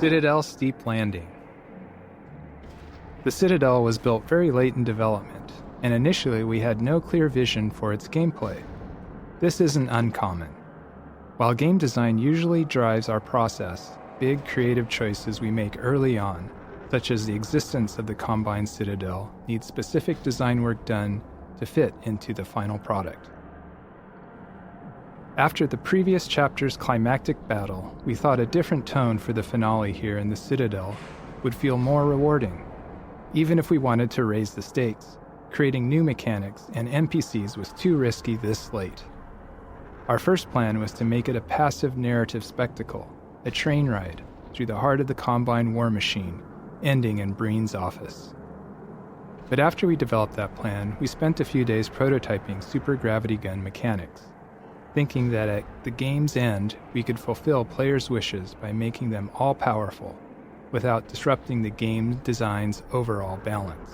Citadel Steep Landing. The Citadel was built very late in development, and initially we had no clear vision for its gameplay. This isn't uncommon. While game design usually drives our process, big creative choices we make early on, such as the existence of the Combine Citadel, need specific design work done to fit into the final product. After the previous chapter's climactic battle, we thought a different tone for the finale here in the Citadel would feel more rewarding, even if we wanted to raise the stakes. Creating new mechanics and NPCs was too risky this late. Our first plan was to make it a passive narrative spectacle, a train ride through the heart of the Combine war machine, ending in Breen's office. But after we developed that plan, we spent a few days prototyping super gravity gun mechanics, thinking that at the game's end, we could fulfill players' wishes by making them all-powerful, without disrupting the game design's overall balance.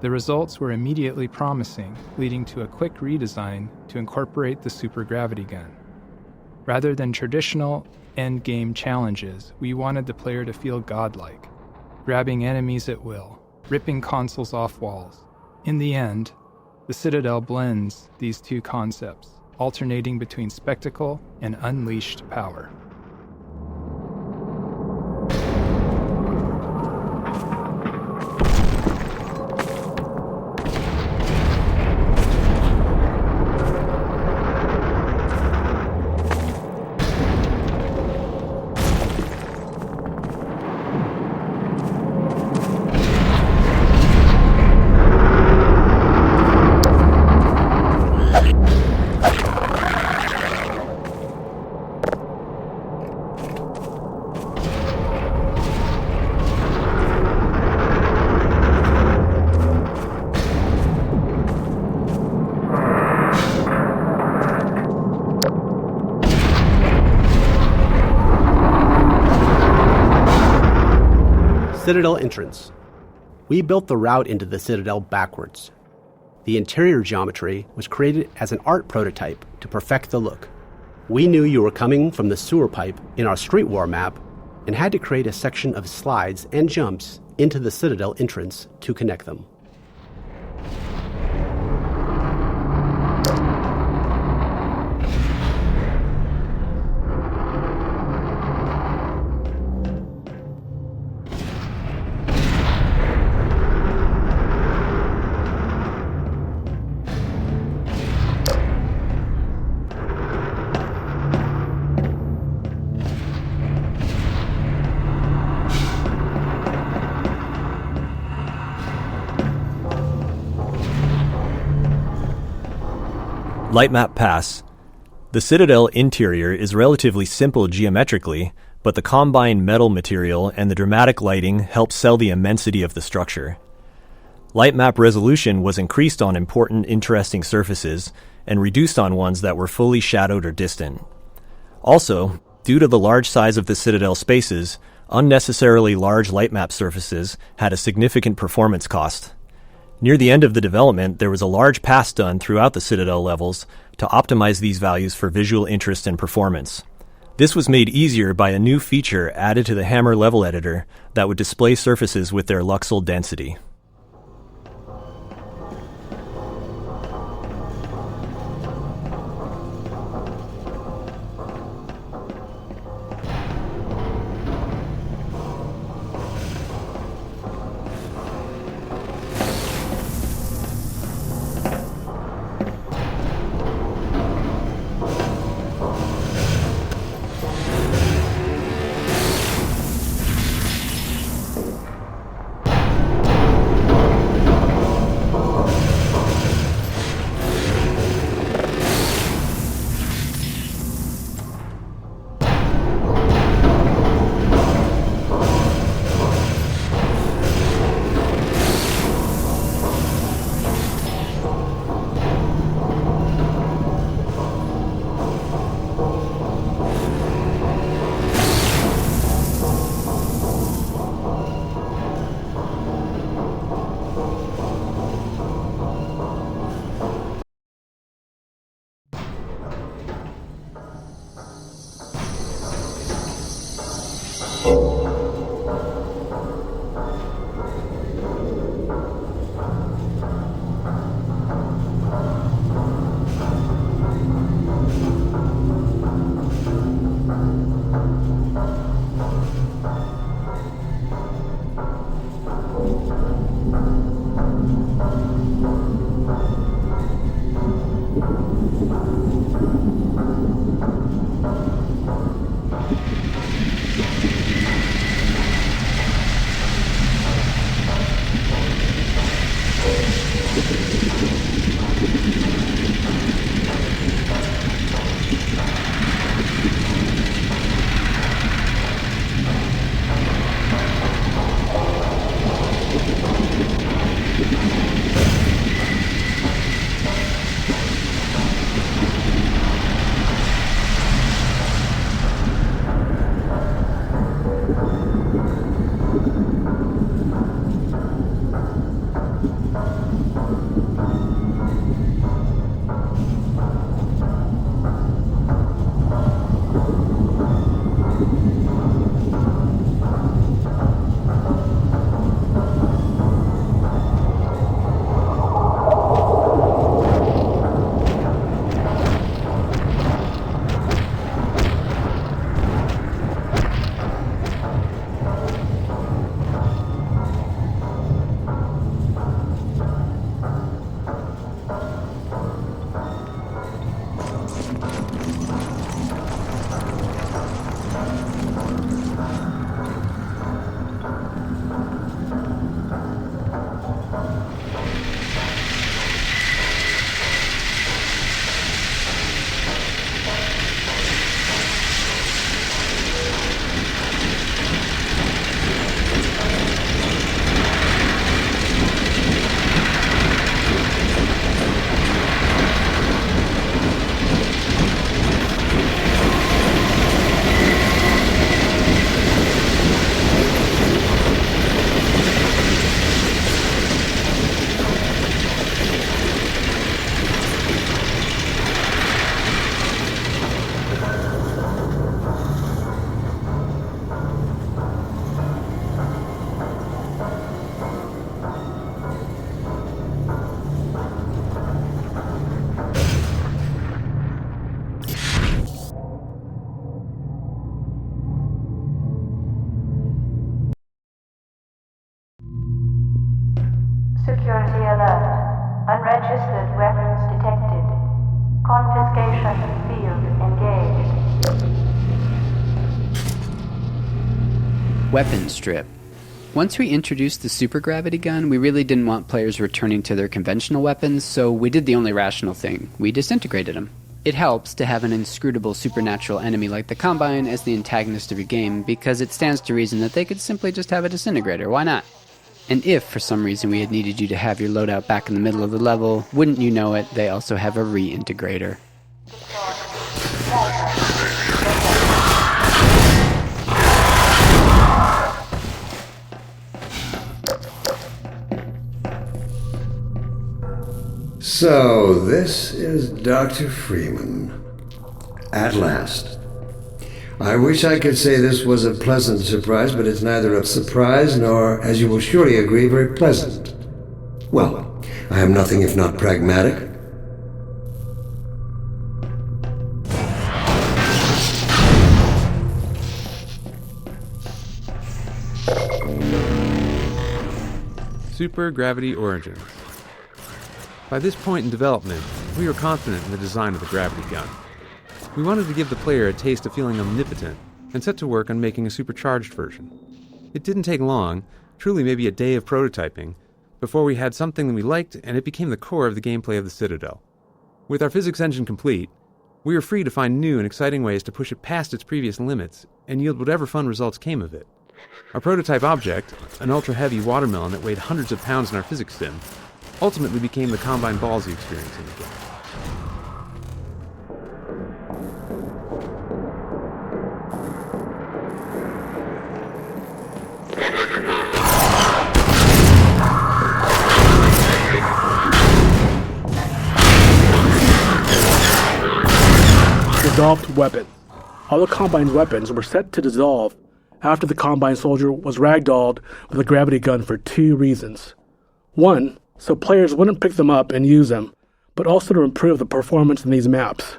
The results were immediately promising, leading to a quick redesign to incorporate the super gravity gun. Rather than traditional end-game challenges, we wanted the player to feel godlike, grabbing enemies at will, ripping consoles off walls. In the end, the Citadel blends these two concepts, alternating between spectacle and unleashed power. Citadel entrance. We built the route into the Citadel backwards. The interior geometry was created as an art prototype to perfect the look. We knew you were coming from the sewer pipe in our Street War map and had to create a section of slides and jumps into the Citadel entrance to connect them. Lightmap Pass. The Citadel interior is relatively simple geometrically, but the Combine metal material and the dramatic lighting help sell the immensity of the structure. Lightmap resolution was increased on important, interesting surfaces and reduced on ones that were fully shadowed or distant. Also, due to the large size of the Citadel spaces, unnecessarily large lightmap surfaces had a significant performance cost. Near the end of the development, there was a large pass done throughout the Citadel levels to optimize these values for visual interest and performance. This was made easier by a new feature added to the Hammer level editor that would display surfaces with their Luxel density. Security alert. Unregistered weapons detected. Confiscation field engaged. Weapon strip. Once we introduced the supergravity gun, we really didn't want players returning to their conventional weapons, so we did the only rational thing. We disintegrated them. It helps to have an inscrutable supernatural enemy like the Combine as the antagonist of your game, because it stands to reason that they could simply just have a disintegrator. Why not? And if, for some reason, we had needed you to have your loadout back in the middle of the level, wouldn't you know it, they also have a reintegrator. So, this is Dr. Freeman. At last. I wish I could say this was a pleasant surprise, but it's neither a surprise nor, as you will surely agree, very pleasant. Well, I am nothing if not pragmatic. Supergravity origins. By this point in development, we were confident in the design of the gravity gun. We wanted to give the player a taste of feeling omnipotent, and set to work on making a supercharged version. It didn't take long, truly maybe a day of prototyping, before we had something that we liked and it became the core of the gameplay of the Citadel. With our physics engine complete, we were free to find new and exciting ways to push it past its previous limits and yield whatever fun results came of it. Our prototype object, an ultra-heavy watermelon that weighed hundreds of pounds in our physics sim, ultimately became the Combine balls you experience in the game. Dissolved weapon. All the Combine's weapons were set to dissolve after the Combine soldier was ragdolled with a gravity gun for 2 reasons. 1, so players wouldn't pick them up and use them, but also to improve the performance in these maps.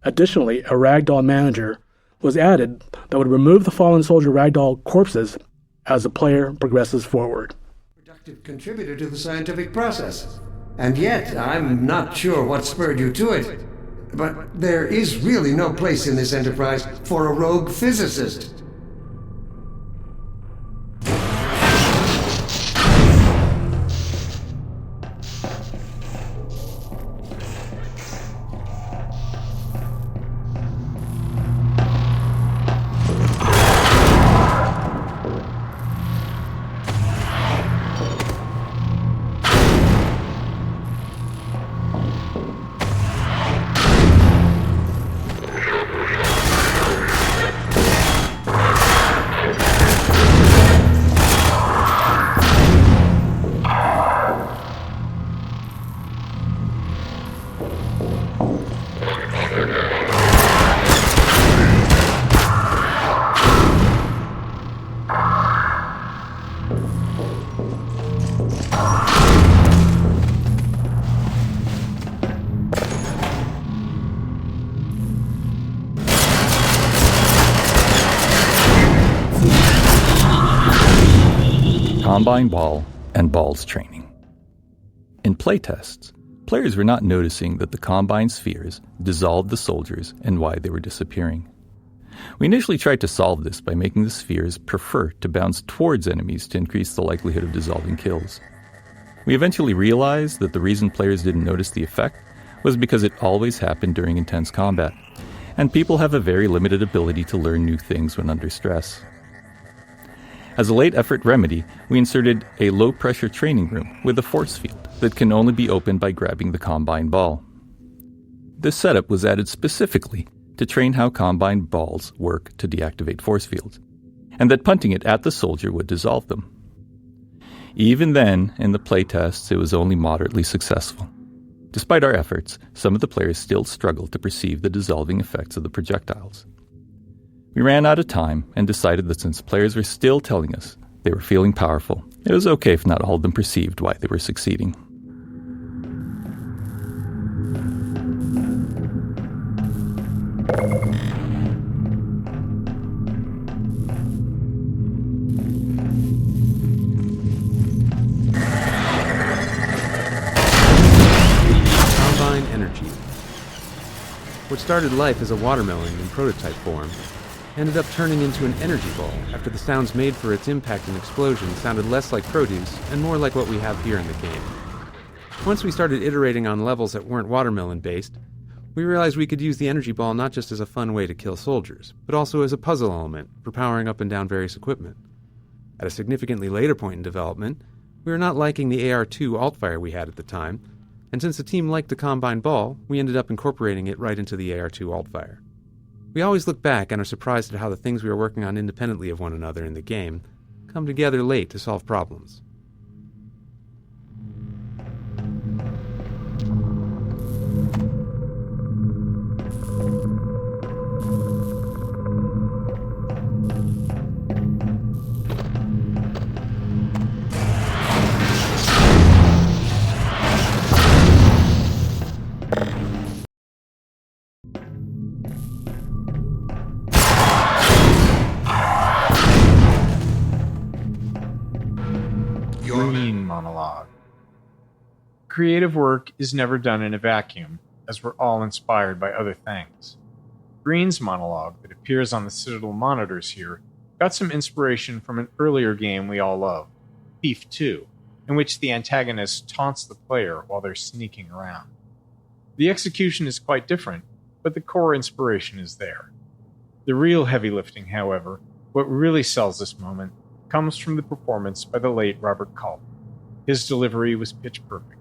Additionally, a ragdoll manager was added that would remove the fallen soldier ragdoll corpses as the player progresses forward. Productive contributor to the scientific process. And yet, I'm not sure what spurred you to it. But there is really no place in this enterprise for a rogue physicist. Combine Ball and Balls training. In playtests, players were not noticing that the Combine spheres dissolved the soldiers and why they were disappearing. We initially tried to solve this by making the spheres prefer to bounce towards enemies to increase the likelihood of dissolving kills. We eventually realized that the reason players didn't notice the effect was because it always happened during intense combat, and people have a very limited ability to learn new things when under stress. As a late-effort remedy, we inserted a low-pressure training room with a force field that can only be opened by grabbing the Combine ball. This setup was added specifically to train how Combine balls work to deactivate force fields, and that punting it at the soldier would dissolve them. Even then, in the playtests, it was only moderately successful. Despite our efforts, some of the players still struggled to perceive the dissolving effects of the projectiles. We ran out of time and decided that since players were still telling us they were feeling powerful, it was okay if not all of them perceived why they were succeeding. What started life as a watermelon in prototype form ended up turning into an energy ball after the sounds made for its impact and explosion sounded less like produce and more like what we have here in the game. Once we started iterating on levels that weren't watermelon-based, we realized we could use the energy ball not just as a fun way to kill soldiers, but also as a puzzle element for powering up and down various equipment. At a significantly later point in development, we were not liking the AR-2 alt-fire we had at the time, and since the team liked the Combine Ball, we ended up incorporating it right into the AR-2 alt-fire. We always look back and are surprised at how the things we were working on independently of one another in the game come together late to solve problems. Green monologue. Creative work is never done in a vacuum, as we're all inspired by other things. Green's monologue that appears on the Citadel monitors here got some inspiration from an earlier game we all love, Thief 2, in which the antagonist taunts the player while they're sneaking around. The execution is quite different, but the core inspiration is there. The real heavy lifting, however, what really sells this moment, comes from the performance by the late Robert Culp. His delivery was pitch perfect.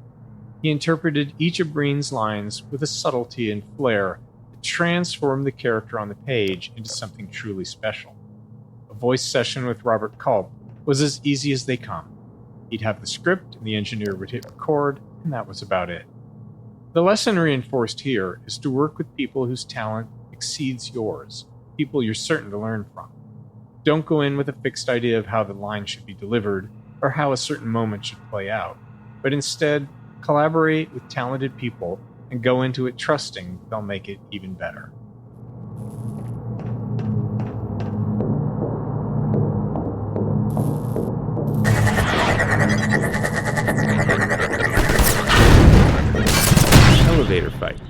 He interpreted each of Breen's lines with a subtlety and flair that transformed the character on the page into something truly special. A voice session with Robert Culp was as easy as they come. He'd have the script and the engineer would hit record, and that was about it. The lesson reinforced here is to work with people whose talent exceeds yours, people you're certain to learn from. Don't go in with a fixed idea of how the line should be delivered or how a certain moment should play out, but instead collaborate with talented people and go into it trusting they'll make it even better. Elevator fight.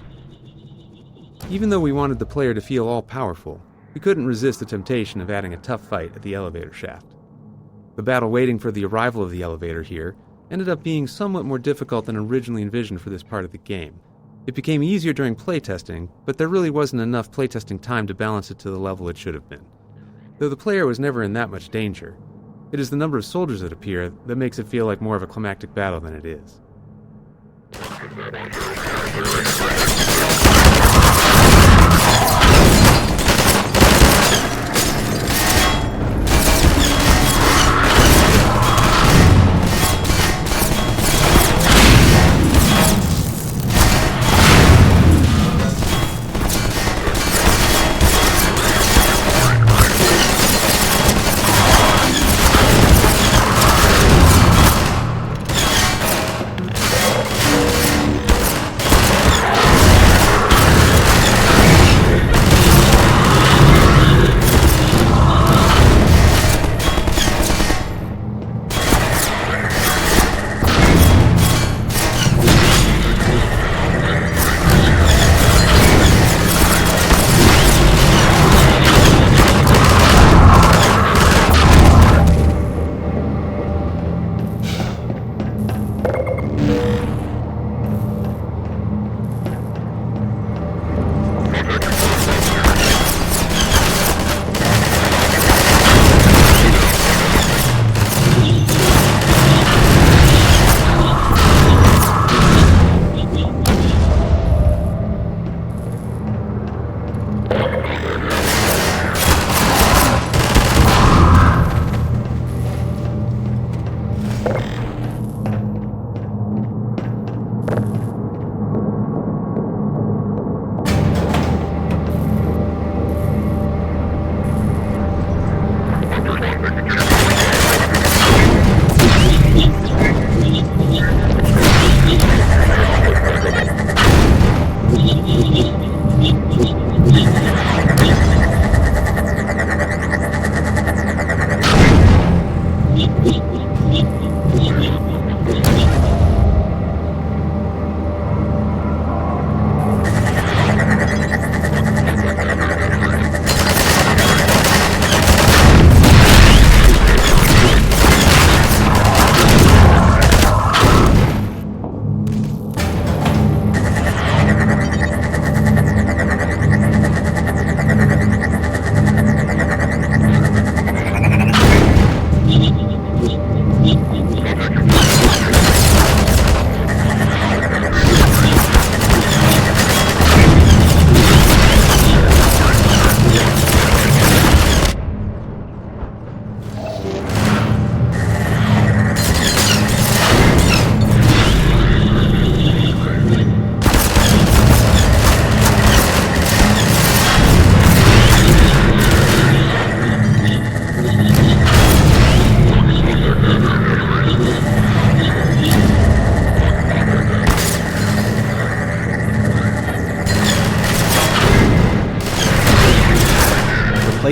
Even though we wanted the player to feel all-powerful, we couldn't resist the temptation of adding a tough fight at the elevator shaft. The battle waiting for the arrival of the elevator here ended up being somewhat more difficult than originally envisioned for this part of the game. It became easier during playtesting, but there really wasn't enough playtesting time to balance it to the level it should have been. Though the player was never in that much danger, it is the number of soldiers that appear that makes it feel like more of a climactic battle than it is.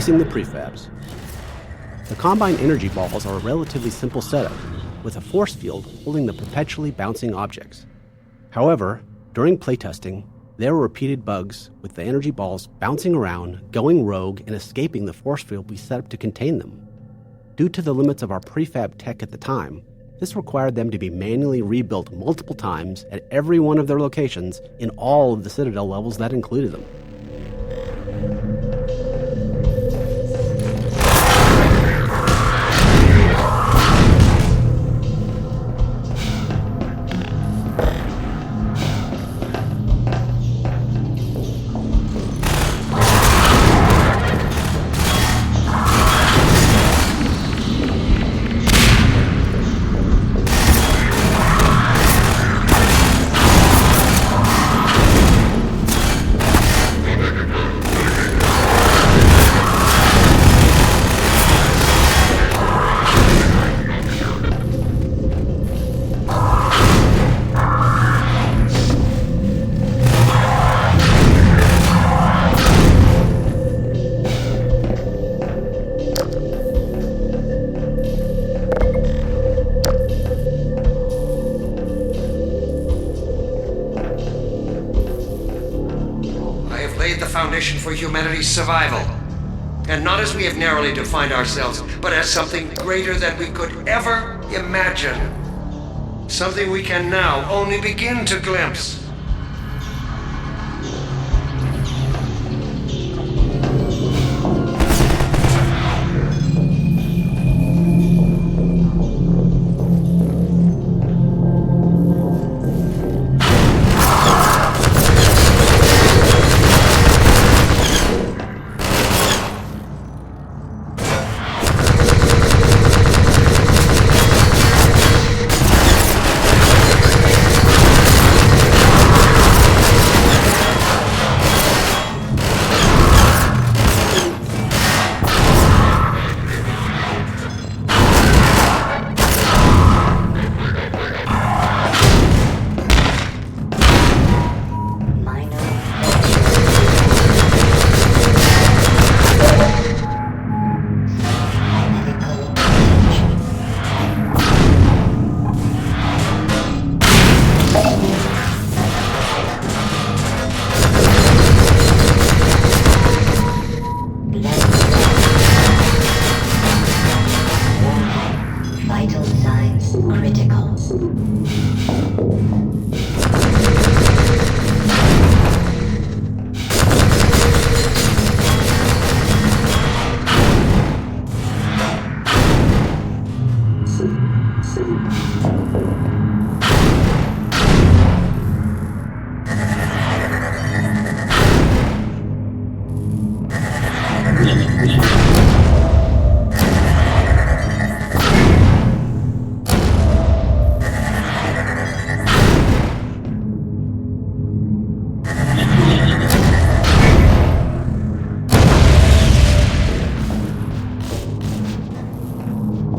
Placing the prefabs. The Combine energy balls are a relatively simple setup, with a force field holding the perpetually bouncing objects. However, during playtesting, there were repeated bugs with the energy balls bouncing around, going rogue, and escaping the force field we set up to contain them. Due to the limits of our prefab tech at the time, this required them to be manually rebuilt multiple times at every one of their locations in all of the Citadel levels that included them. For humanity's survival. And not as we have narrowly defined ourselves, but as something greater than we could ever imagine. Something we can now only begin to glimpse.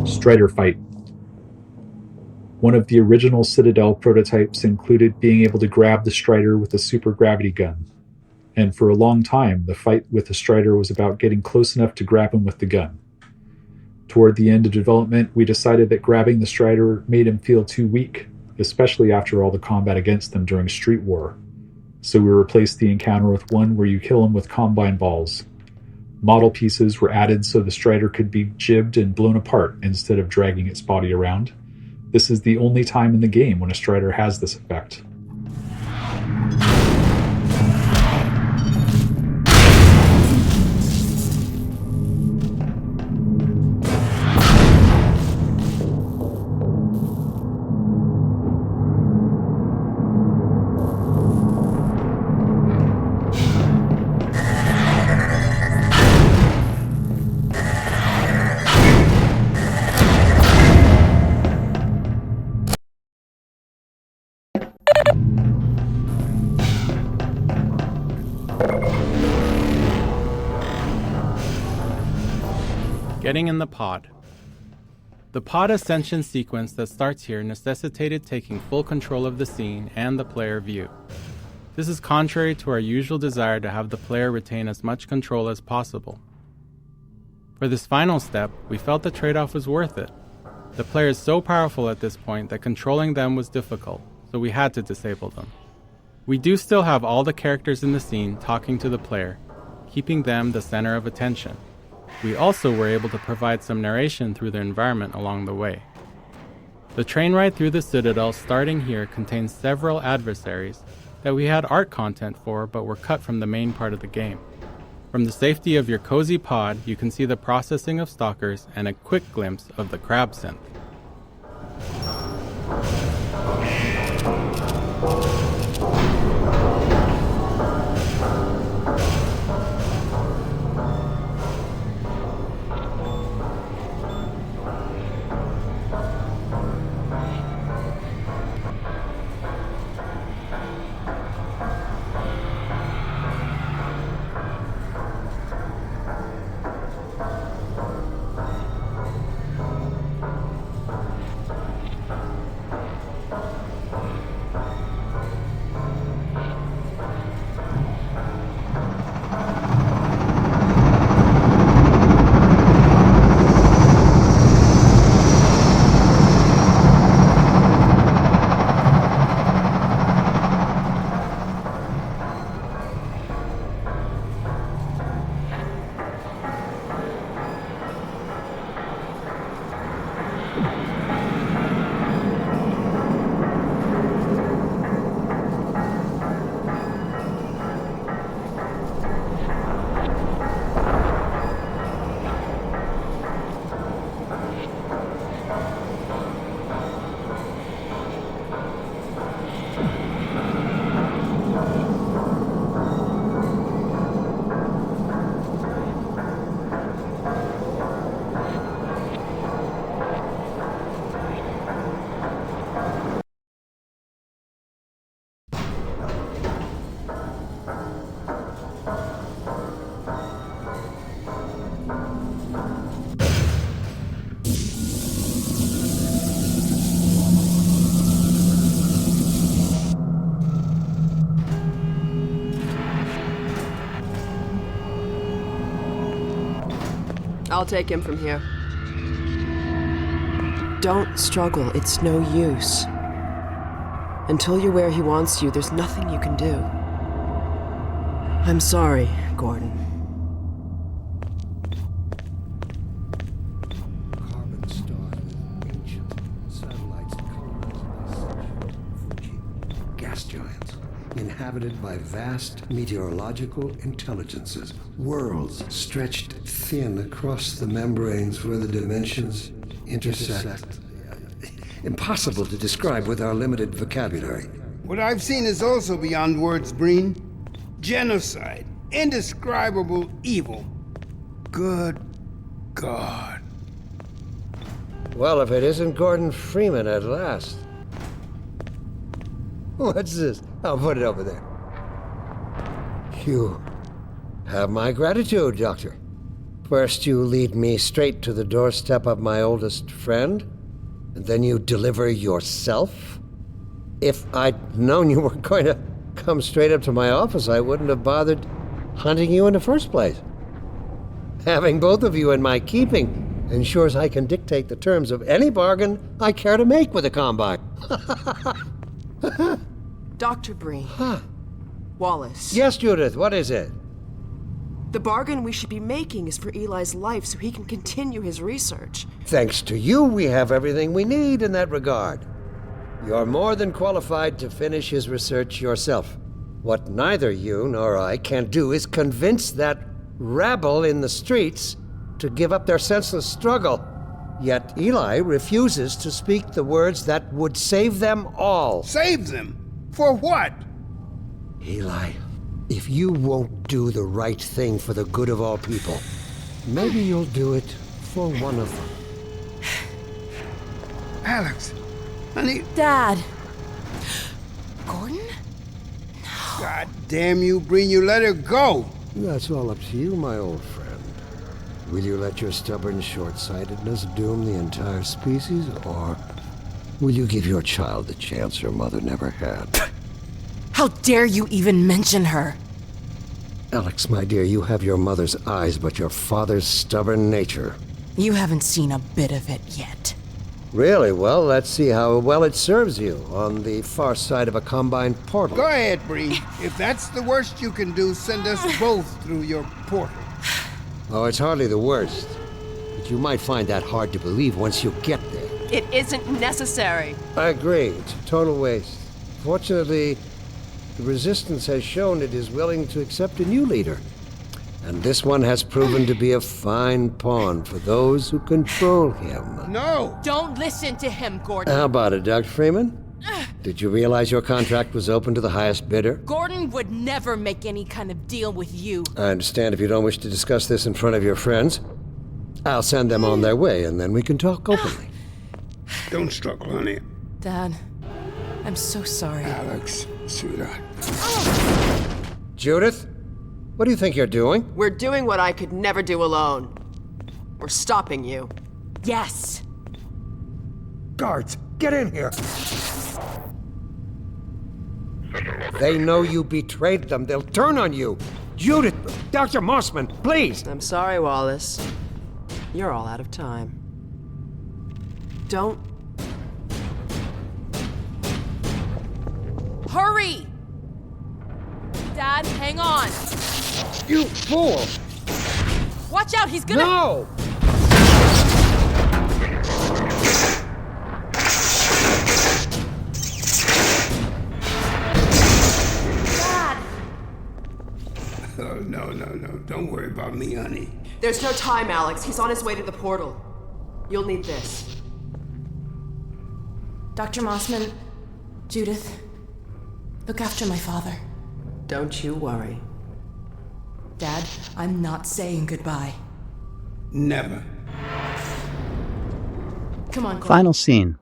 Strider fight. One of the original Citadel prototypes included being able to grab the Strider with a super gravity gun. And for a long time, the fight with the Strider was about getting close enough to grab him with the gun. Toward the end of development, we decided that grabbing the Strider made him feel too weak, especially after all the combat against them during Street War. So we replaced the encounter with one where you kill him with Combine balls. Model pieces were added so the Strider could be jibbed and blown apart instead of dragging its body around. This is the only time in the game when a Strider has this effect. Getting in the pod. The pod ascension sequence that starts here necessitated taking full control of the scene and the player view. This is contrary to our usual desire to have the player retain as much control as possible. For this final step, we felt the trade-off was worth it. The player is so powerful at this point that controlling them was difficult, so we had to disable them. We do still have all the characters in the scene talking to the player, keeping them the center of attention. We also were able to provide some narration through the environment along the way. The train ride through the Citadel starting here contains several adversaries that we had art content for but were cut from the main part of the game. From the safety of your cozy pod, you can see the processing of stalkers and a quick glimpse of the crab synth. I'll take him from here. Don't struggle, it's no use. Until you're where he wants you, there's nothing you can do. I'm sorry, Gordon. Carbon starred with ancient satellites colonized by Fuji. Gas giants, inhabited by vast meteorological intelligences. Worlds stretched thin across the membranes where the dimensions intersect. Impossible to describe with our limited vocabulary. What I've seen is also beyond words, Breen. Genocide. Indescribable evil. Good God. Well, if it isn't Gordon Freeman at last. What's this? I'll put it over there. You have my gratitude, Doctor. First you lead me straight to the doorstep of my oldest friend, and then you deliver yourself? If I'd known you were going to come straight up to my office, I wouldn't have bothered hunting you in the first place. Having both of you in my keeping ensures I can dictate the terms of any bargain I care to make with the Combine. Dr. Breen. Wallace. Yes, Judith, what is it? The bargain we should be making is for Eli's life so he can continue his research. Thanks to you, we have everything we need in that regard. You're more than qualified to finish his research yourself. What neither you nor I can do is convince that rabble in the streets to give up their senseless struggle. Yet Eli refuses to speak the words that would save them all. Save them? For what? Eli, if you won't do the right thing for the good of all people, maybe you'll do it for one of them. Alex, honey. Dad. Gordon? God damn you, Breen, you let her go. That's all up to you, my old friend. Will you let your stubborn short-sightedness doom the entire species, or will you give your child the chance her mother never had? How dare you even mention her? Alex, my dear, you have your mother's eyes, but your father's stubborn nature. You haven't seen a bit of it yet. Really? Well, let's see how well it serves you on the far side of a Combine portal. Go ahead, Bree. If that's the worst you can do, send us both through your portal. Oh, it's hardly the worst. But you might find that hard to believe once you get there. It isn't necessary. I agree. It's a total waste. Fortunately, the Resistance has shown it is willing to accept a new leader. And this one has proven to be a fine pawn for those who control him. No! Don't listen to him, Gordon. How about it, Dr. Freeman? Did you realize your contract was open to the highest bidder? Gordon would never make any kind of deal with you. I understand if you don't wish to discuss this in front of your friends. I'll send them on their way, and then we can talk openly. Don't struggle, honey. Dad, I'm so sorry. Alex, sweetheart. Judith, what do you think you're doing? We're doing what I could never do alone. We're stopping you. Yes. Guards, get in here. They know you betrayed them. They'll turn on you. Judith, Dr. Mossman, please. I'm sorry, Wallace. You're all out of time. Don't... Hurry! Dad, hang on. You fool! Watch out, he's gonna... No! Dad! Oh, no. Don't worry about me, honey. There's no time, Alex. He's on his way to the portal. You'll need this. Dr. Mossman, Judith, look after my father. Don't you worry. Dad, I'm not saying goodbye. Never. Come on, Gordon. Final scene.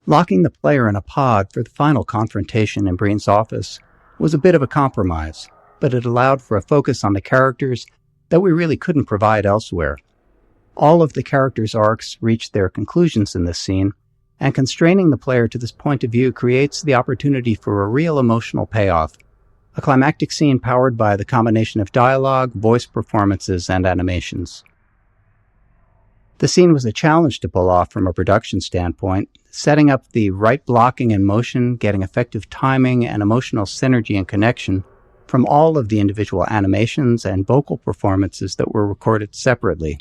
Locking the player in a pod for the final confrontation in Breen's office was a bit of a compromise, but it allowed for a focus on the characters that we really couldn't provide elsewhere. All of the characters' arcs reached their conclusions in this scene, and constraining the player to this point of view creates the opportunity for a real emotional payoff, a climactic scene powered by the combination of dialogue, voice performances, and animations. The scene was a challenge to pull off from a production standpoint, setting up the right blocking and motion, getting effective timing and emotional synergy and connection from all of the individual animations and vocal performances that were recorded separately.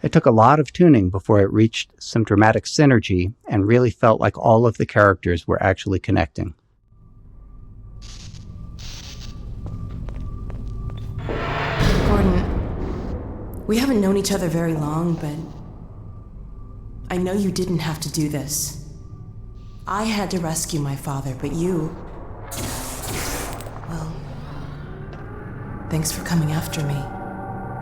It took a lot of tuning before it reached some dramatic synergy and really felt like all of the characters were actually connecting. Gordon, we haven't known each other very long, but I know you didn't have to do this. I had to rescue my father, but you... Well, thanks for coming after me.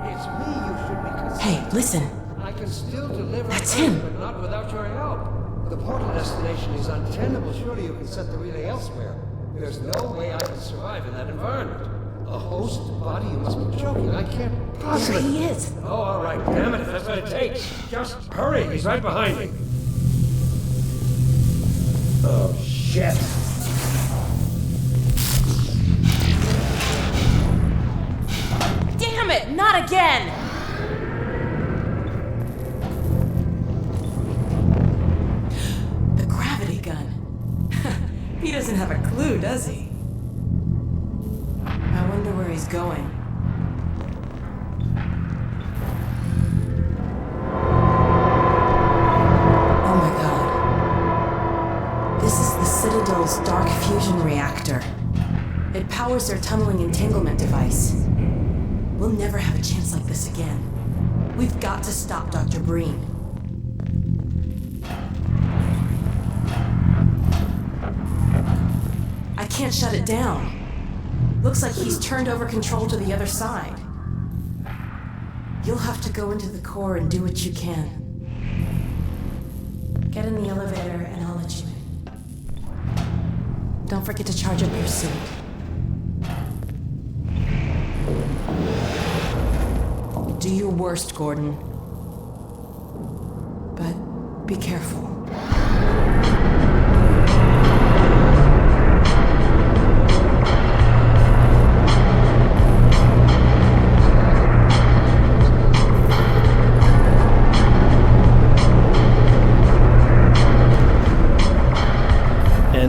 It's me you should be concerned. Hey, listen. I can still deliver. That's him. But not without your help. The portal destination is untenable. Surely you can set the relay elsewhere. There's no way I can survive in that environment. A host body? You must be joking. I can't possibly. There he is. Oh, all right. Damn it, if that's what it takes. Just hurry. He's right behind me. Oh, shit. Damn it! Not again! The gravity gun. He doesn't have a clue, does he? I wonder where he's going. Oh my god. This is the Citadel's dark fusion reactor. It powers their tunneling entanglement device. We'll never have a chance like this again. We've got to stop Dr. Breen. I can't shut it down. Looks like he's turned over control to the other side. You'll have to go into the core and do what you can. Get in the elevator and I'll let you in. Don't forget to charge up your suit. Do your worst, Gordon. But be careful.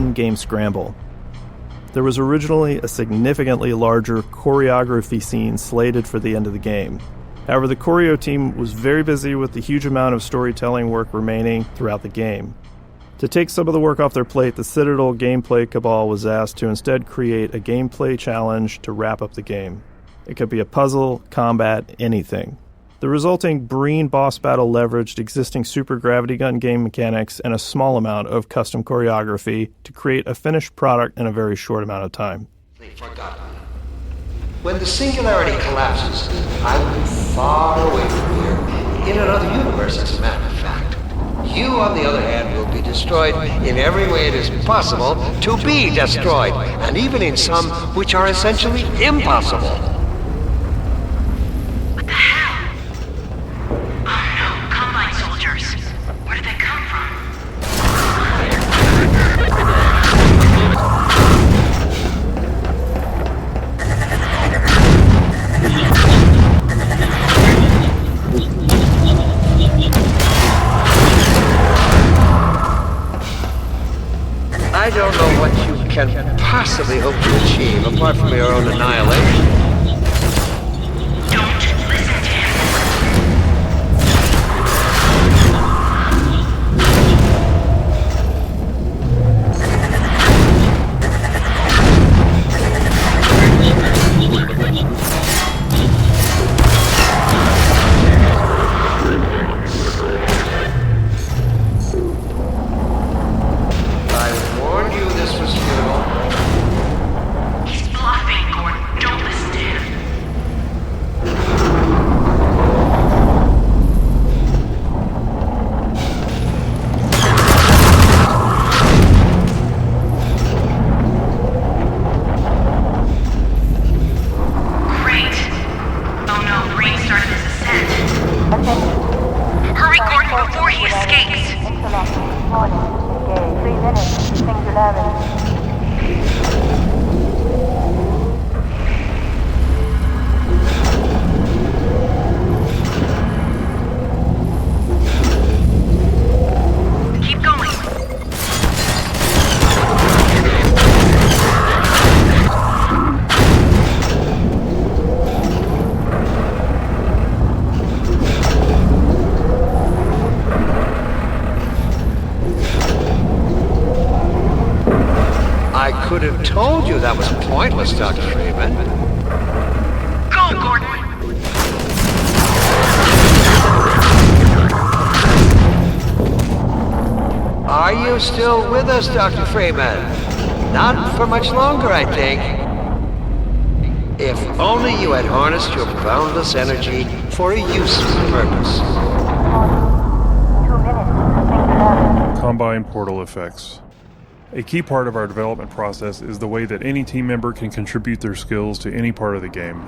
endgame scramble. There was originally a significantly larger choreography scene slated for the end of the game. However, the choreo team was very busy with the huge amount of storytelling work remaining throughout the game. To take some of the work off their plate, the Citadel Gameplay Cabal was asked to instead create a gameplay challenge to wrap up the game. It could be a puzzle, combat, anything. The resulting Breen boss battle leveraged existing Super Gravity Gun game mechanics and a small amount of custom choreography to create a finished product in a very short amount of time. Forgotten. When the singularity collapses, I will be far away from here, in another universe, as a matter of fact. You, on the other hand, will be destroyed in every way it is possible to be destroyed, and even in some which are essentially impossible. What the hell? Oh no, Combine soldiers. Where did they come from? I don't know what you can possibly hope to achieve apart from your own annihilation. Don't listen to him. Told you that was pointless, Dr. Freeman. Go, Gordon! Are you still with us, Dr. Freeman? Not for much longer, I think. If only you had harnessed your boundless energy for a useful purpose. 2 minutes. Combine portal effects. A key part of our development process is the way that any team member can contribute their skills to any part of the game.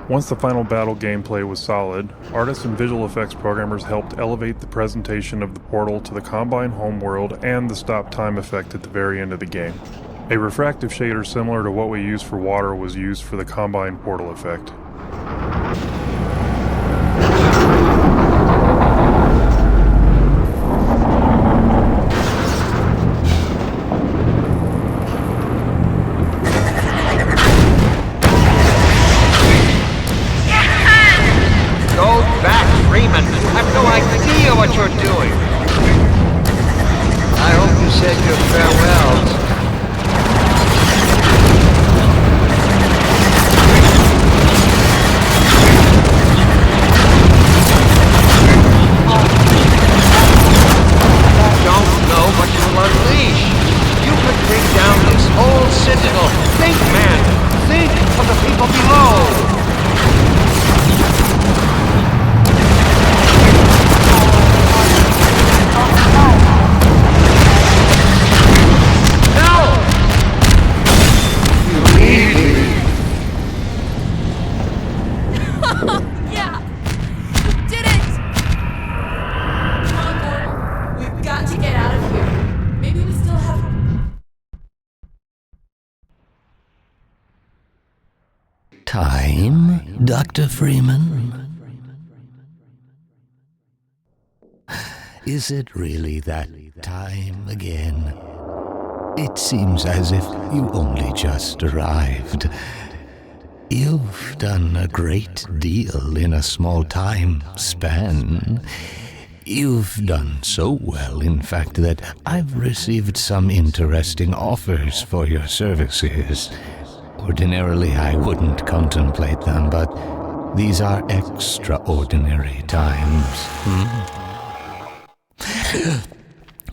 Once the final battle gameplay was solid, artists and visual effects programmers helped elevate the presentation of the portal to the Combine homeworld and the stop time effect at the very end of the game. A refractive shader similar to what we use for water was used for the Combine portal effect. What you're doing. I hope you said your farewells. Don't know what you will unleash. You could bring down this whole Citadel. Think, man. Think of the people below. Time, Dr. Freeman? Is it really that time again? It seems as if you only just arrived. You've done a great deal in a small time span. You've done so well, in fact, that I've received some interesting offers for your services. Ordinarily, I wouldn't contemplate them, but these are extraordinary times.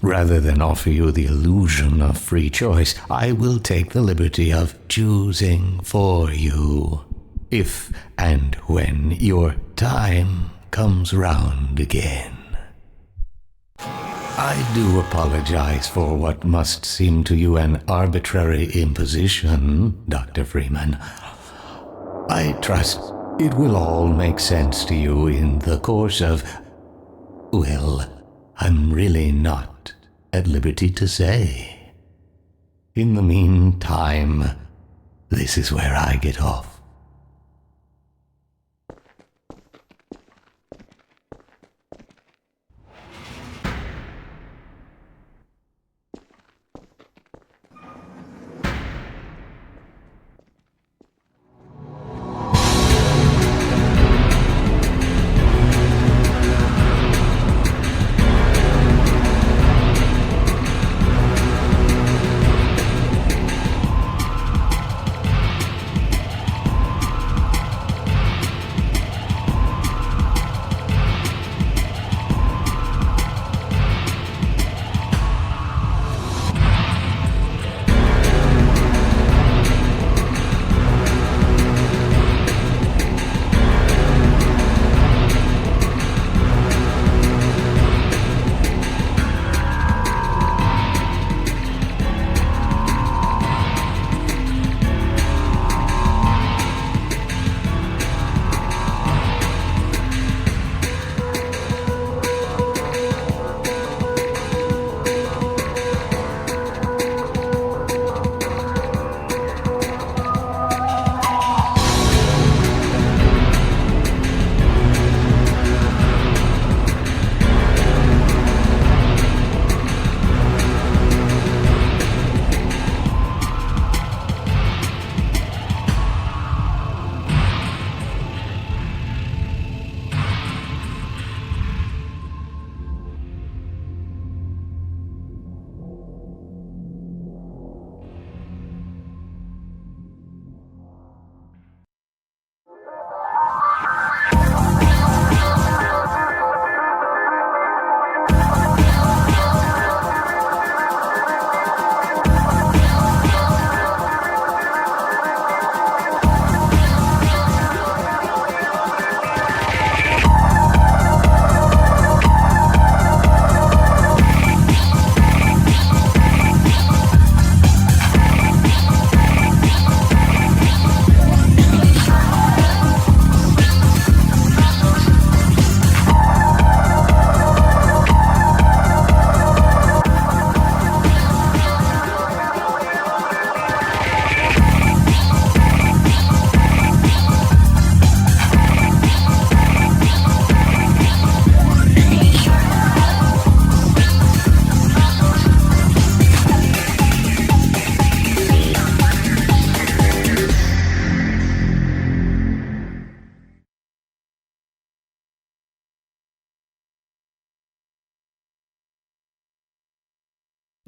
Rather than offer you the illusion of free choice, I will take the liberty of choosing for you, if and when your time comes round again. I do apologize for what must seem to you an arbitrary imposition, Dr. Freeman. I trust it will all make sense to you in the course of... well, I'm really not at liberty to say. In the meantime, this is where I get off.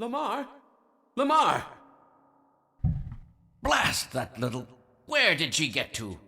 Lamar? Lamar! Blast that little... Where did she get to?